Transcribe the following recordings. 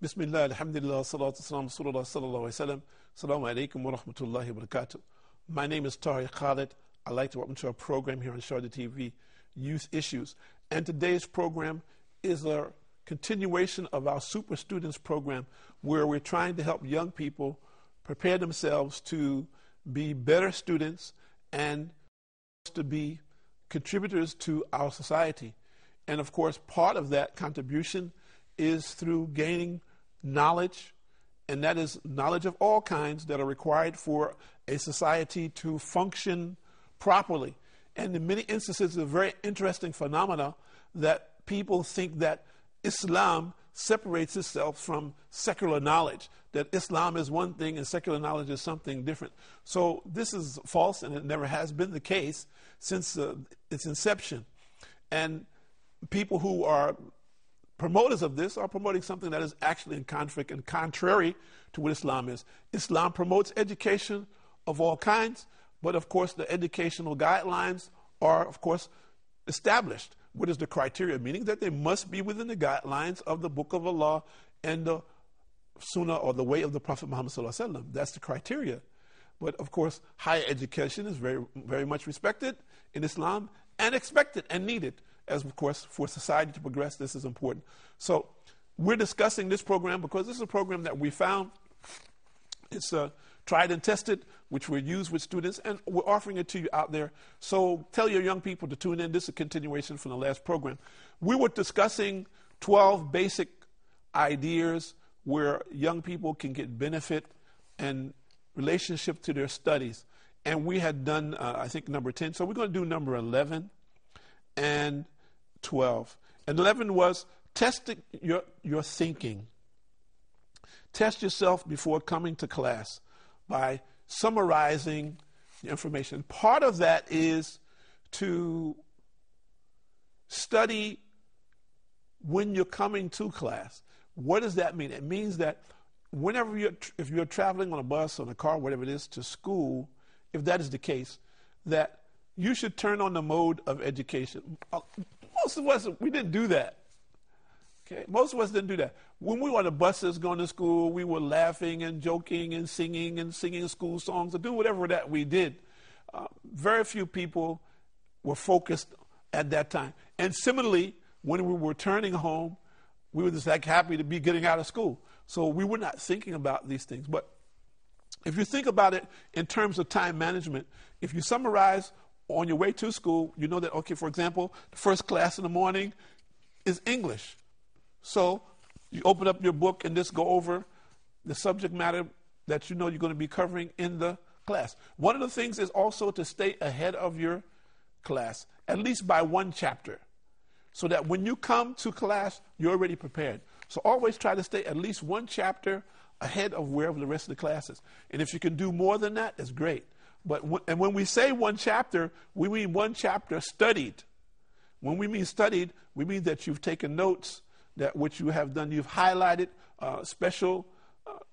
Bismillah, alhamdulillah, salatu salam, rasulullah sallallahu alayhi wa sallam. Assalamu alaikum wa rahmatullahi wa barakatuh. My name is Tahir Khalid. I'd like to welcome to our program here on Sharda TV, Youth Issues. And today's program is a continuation of our Super Students program, where we're trying to help young people prepare themselves to be better students and to be contributors to our society. And of course, part of that contribution is through gaining knowledge, and that is knowledge of all kinds that are required for a society to function properly. And in many instances, it's a very interesting phenomena that people think that Islam separates itself from secular knowledge, that Islam is one thing and secular knowledge is something different. So this is false, and it never has been the case since its inception. And people who are promoters of this are promoting something that is actually in conflict and contrary to what Islam is. Islam promotes education of all kinds, but of course the educational guidelines are, of course, established. What is the criteria? Meaning that they must be within the guidelines of the Book of Allah and the Sunnah, or the way of the Prophet Muhammad sallallahu alaihi wasallam. That's the criteria. But of course, higher education is very, very much respected in Islam and expected and needed. As of course, for society to progress, this is important. So we're discussing this program because this is a program that we found. It's tried and tested, which we use with students, and we're offering it to you out there. So tell your young people to tune in. This is a continuation from the last program. We were discussing 12 basic ideas where young people can get benefit and relationship to their studies. And we had done, I think, number 10. So we're going to do number 11 and 12. And 11 was testing your thinking. Test yourself before coming to class by summarizing the information. Part of that is to study when you're coming to class. What does that mean? It means that whenever if you're traveling on a bus or in a car, whatever it is, to school, if that is the case, that you should turn on the mode of education. Most of us, we didn't do that. Okay, most of us didn't do that. When we were on the buses going to school, we were laughing and joking and singing school songs or doing whatever that we did. Very few people were focused at that time. And similarly, when we were returning home, we were just like happy to be getting out of school. So we were not thinking about these things. But if you think about it in terms of time management, if you summarize on your way to school, you know that, okay, for example, the first class in the morning is English. So you open up your book and just go over the subject matter that you know you're going to be covering in the class. One of the things is also to stay ahead of your class, at least by one chapter, so that when you come to class, you're already prepared. So always try to stay at least one chapter ahead of wherever the rest of the class is. And if you can do more than that, it's great. But when we say one chapter, we mean one chapter studied. When we mean studied, we mean that you've taken notes, that what you have done, you've highlighted special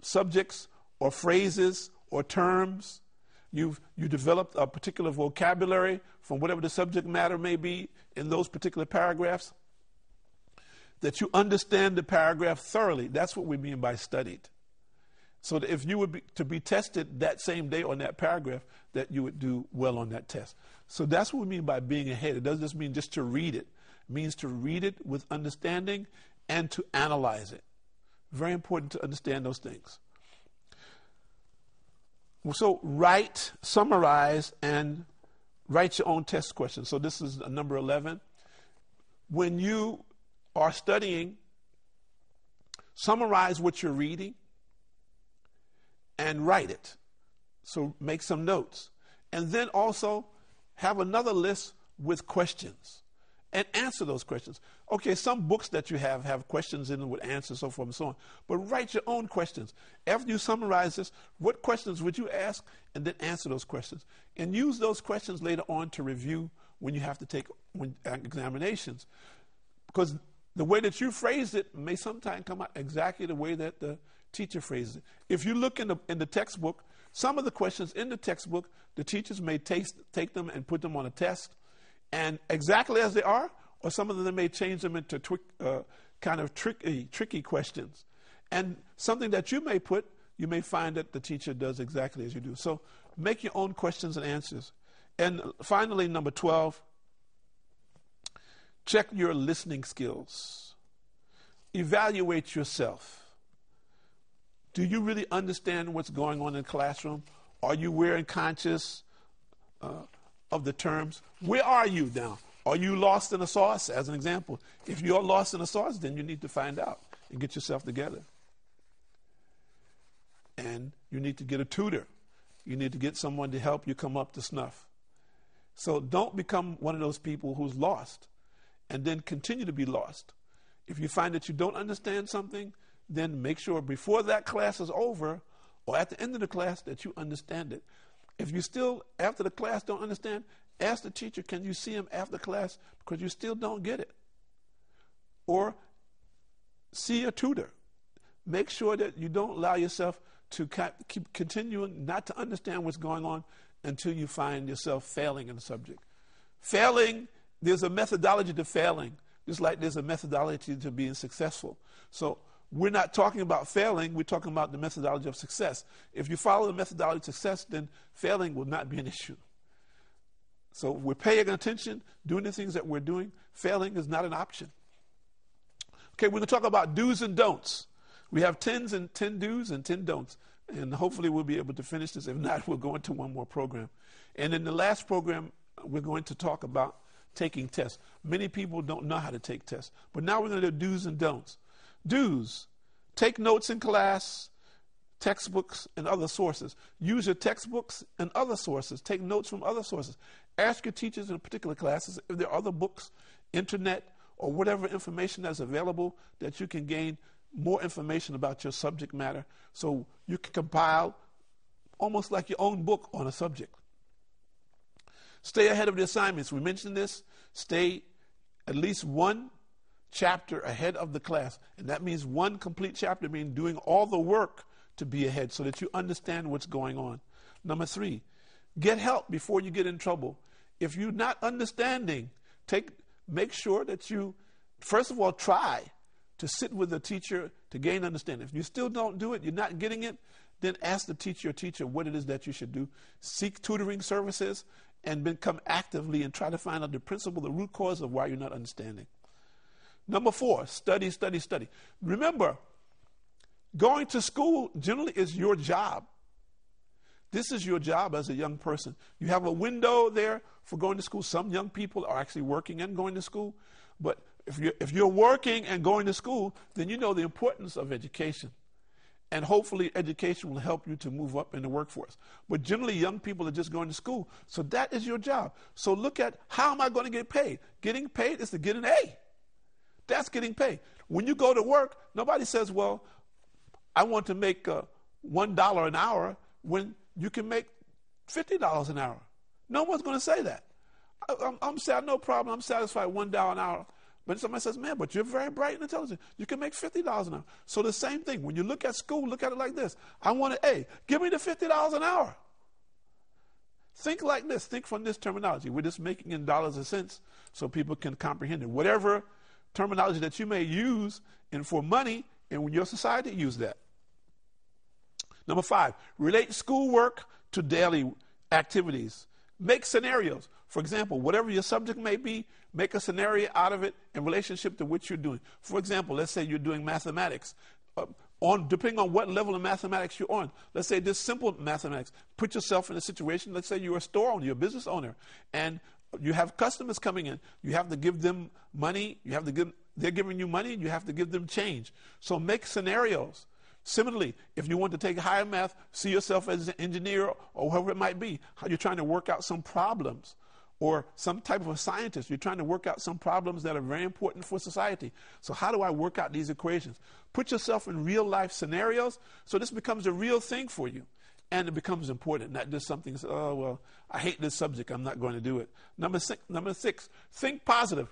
subjects or phrases or terms. You developed a particular vocabulary from whatever the subject matter may be in those particular paragraphs, that you understand the paragraph thoroughly. That's what we mean by studied. So that if you would to be tested that same day on that paragraph, that you would do well on that test. So that's what we mean by being ahead. It doesn't just mean just to read it. It means to read it with understanding and to analyze it. Very important to understand those things. So write, summarize, and write your own test questions. So this is number 11. When you are studying, summarize what you're reading and write it. So make some notes. And then also have another list with questions and answer those questions. Okay, some books that you have questions in them with answers, so forth and so on. But write your own questions. After you summarize this, what questions would you ask? And then answer those questions. And use those questions later on to review when you have to take examinations. Because the way that you phrased it may sometimes come out exactly the way that the teacher phrases it. If you look in the textbook, some of the questions in the textbook, the teachers may take them and put them on a test, and exactly as they are, or some of them may change them into kind of tricky questions. And something that you may put, you may find that the teacher does exactly as you do. So make your own questions and answers. And finally, number 12, check your listening skills. Evaluate yourself. Do you really understand what's going on in the classroom? Are you aware and conscious of the terms? Where are you now? Are you lost in the sauce, as an example? If you're lost in the sauce, then you need to find out and get yourself together. And you need to get a tutor. You need to get someone to help you come up to snuff. So don't become one of those people who's lost and then continue to be lost. If you find that you don't understand something, then make sure before that class is over or at the end of the class that you understand it. If you still, after the class, don't understand, ask the teacher, can you see him after class because you still don't get it? Or see a tutor. Make sure that you don't allow yourself to keep continuing not to understand what's going on until you find yourself failing in the subject. Failing, there's a methodology to failing, just like there's a methodology to being successful. So we're not talking about failing, we're talking about the methodology of success. If you follow the methodology of success, then failing will not be an issue. So if we're paying attention, doing the things that we're doing, failing is not an option. Okay, we're going to talk about do's and don'ts. We have 10 do's and 10 don'ts. And hopefully we'll be able to finish this. If not, we'll go into one more program. And in the last program, we're going to talk about taking tests. Many people don't know how to take tests. But now we're going to do do's and don'ts. Do's, take notes in class, textbooks, and other sources. Use your textbooks and other sources. Take notes from other sources. Ask your teachers in particular classes if there are other books, internet, or whatever information that's available that you can gain more information about your subject matter so you can compile almost like your own book on a subject. Stay ahead of the assignments. We mentioned this. Stay at least one chapter ahead of the class. And that means one complete chapter, meaning doing all the work to be ahead so that you understand what's going on. Number 3, get help before you get in trouble. If you're not understanding, make sure that you, first of all, try to sit with the teacher to gain understanding. If you still don't do it, you're not getting it, then ask the teacher or teacher what it is that you should do. Seek tutoring services and become actively and try to find out the principle, the root cause of why you're not understanding. Number 4, study, study, study. Remember, going to school generally is your job. This is your job as a young person. You have a window there for going to school. Some young people are actually working and going to school, but if you're working and going to school, then you know the importance of education. And hopefully education will help you to move up in the workforce. But generally young people are just going to school. So that is your job. So look at, how am I going to get paid? Getting paid is to get an A. That's getting paid. When you go to work, nobody says, well, I want to make $1 an hour when you can make $50 an hour. No one's going to say that. I'm sad, no problem. I'm satisfied $1 an hour. But somebody says, man, but you're very bright and intelligent. You can make $50 an hour. So the same thing. When you look at school, look at it like this. I want an A. Give me the $50 an hour. Think like this. Think from this terminology. We're just making in dollars and cents so people can comprehend it. Whatever terminology that you may use and for money in your society, use that. Number 5, relate schoolwork to daily activities. Make scenarios. For example, whatever your subject may be, make a scenario out of it in relationship to what you're doing. For example, let's say you're doing mathematics. Depending on what level of mathematics you're on. Let's say this simple mathematics. Put yourself in a situation, let's say you're a store owner, you're a business owner, and you have customers coming in. You have to give them money. They're giving you money, and you have to give them change. So make scenarios. Similarly, if you want to take higher math, see yourself as an engineer or whoever it might be, how you're trying to work out some problems, or some type of a scientist, you're trying to work out some problems that are very important for society. So how do I work out these equations? Put yourself in real life scenarios so this becomes a real thing for you. And it becomes important, not just something, oh, well, I hate this subject, I'm not going to do it. Number six, think positive.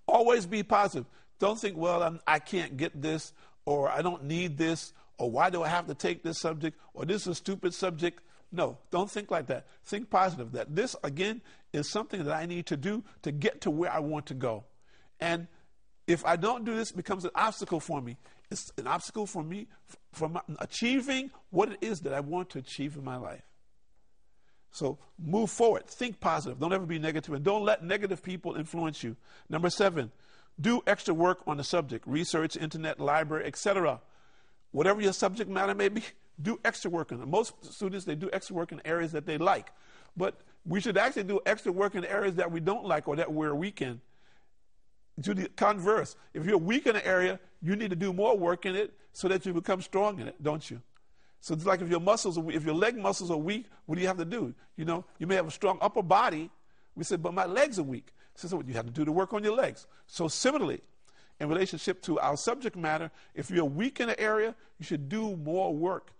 Always be positive. Don't think, well, I can't get this, or I don't need this, or why do I have to take this subject, or this is a stupid subject. No, don't think like that. Think positive, that this, again, is something that I need to do to get to where I want to go. And if I don't do this, it becomes an obstacle for me. It's an obstacle for me from achieving what it is that I want to achieve in my life. So move forward. Think positive. Don't ever be negative, and don't let negative people influence you. Number 7, do extra work on the subject. Research, internet, library, etc. Whatever your subject matter may be, do extra work on it. Most students, they do extra work in areas that they like. But we should actually do extra work in areas that we don't like or that we're weak in. To the converse, if you're weak in an area, you need to do more work in it so that you become strong in it, don't you? So it's like if your leg muscles are weak, what do you have to do? You know, you may have a strong upper body. We said, but my legs are weak. So you have to do the work on your legs. So similarly, in relationship to our subject matter, if you're weak in an area, you should do more work